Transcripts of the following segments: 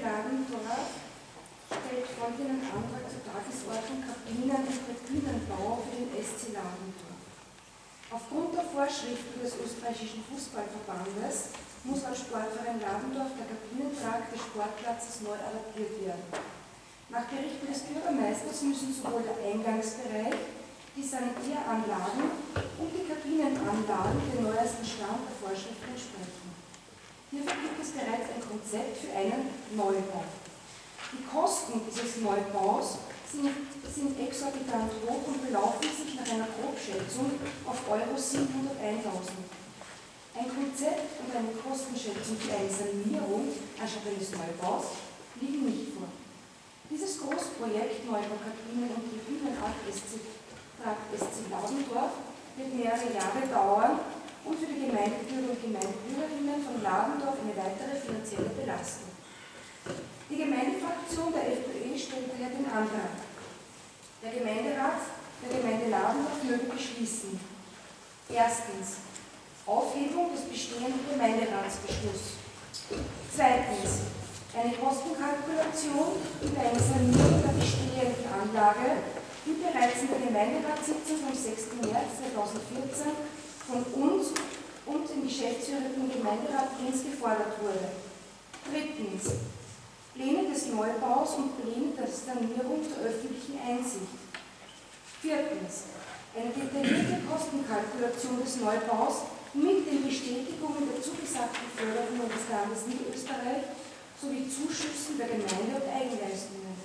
Ladendorf stellt folgenden Antrag zur Tagesordnung Kabinen- und Tribünenbau für den SC Ladendorf. Aufgrund der Vorschriften des österreichischen Fußballverbandes muss als Sportverein Ladendorf der Kabinentrakt des Sportplatzes neu adaptiert werden. Nach Berichten des Bürgermeisters müssen sowohl der Eingangsbereich, die Sanitäranlagen und die Kabinenanlagen dem neuesten Stand der Vorschriften entsprechen. Hierfür gibt es bereits ein Konzept für einen Neubau. Die Kosten dieses Neubaus sind exorbitant hoch und belaufen sich nach einer Grobschätzung auf Euro 701.000. Ein Konzept und eine Kostenschätzung für eine Sanierung anstatt eines Neubaus liegen nicht vor. Dieses Großprojekt Neubau Kabinen und Tribünenart SC Ladendorf wird mehrere Jahre dauern und für die Gemeindebürger und Gemeindebürgerinnen von Ladendorf eine weitere finanzielle Belastung. Die Gemeindefraktion der FPÖ stellt daher den Antrag. Der Gemeinderat der Gemeinde Ladendorf möge beschließen. Erstens. Aufhebung des bestehenden Gemeinderatsbeschlusses. Zweitens. Eine Kostenkalkulation über eine Sanierung der bestehenden Anlage, die bereits in der Gemeinderatssitzung vom 6. März 2014 von uns und dem geschäftsführenden Gemeinderat Prinz gefordert wurde. Drittens. Pläne des Neubaus und Pläne der Sanierung zur öffentlichen Einsicht. Viertens. Eine detaillierte Kostenkalkulation des Neubaus mit den Bestätigungen der zugesagten Förderungen des Landes Niederösterreich sowie Zuschüssen der Gemeinde und Eigenleistungen.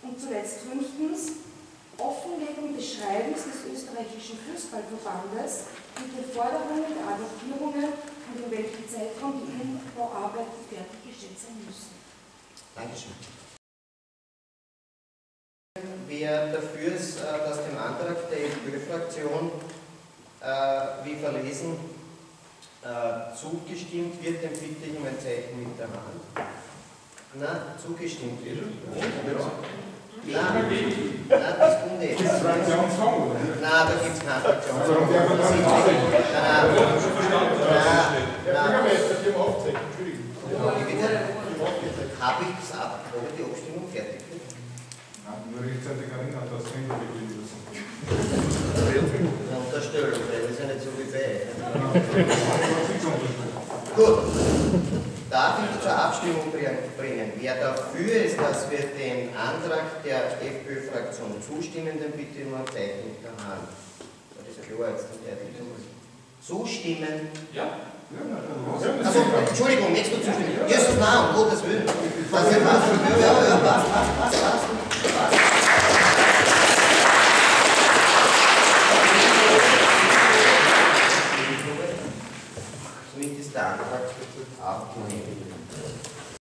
Und zuletzt fünftens. Offenlegung des Schreibens des österreichischen Fußballverbandes mit den Forderungen der Adaptierungen und in welchem Zeitraum die Umbauarbeiten fertiggestellt sein müssen. Dankeschön. Wer dafür ist, dass dem Antrag der FPÖ-Fraktion, wie verlesen, zugestimmt wird, den bitte ich um ein Zeichen mit der Hand. Na, zugestimmt wird. Nein, das kommt nicht. Gibt es Fraktionssong, oder? Nein, da gibt es keine Fraktionssong. Habe ich gesagt, ob die Abstimmung fertig wird? Nein, nur rechtzeitig erinnern, dass es Ende beginnt. Eine Unterstellung, weil wir sind nicht so wie bei. Gut. Darf ich zur Abstimmung bringen? Wer dafür ist, dass wir dem Antrag der FPÖ-Fraktion zustimmen, dann bitte nur ein Zeichen mit der Hand. Das ist klar jetzt. Zustimmen? Ja. Also, Entschuldigung, nächstes Mal zustimmen. Jesus, nein, um Gottes Willen. Das ist somit ist der Antrag abgelehnt.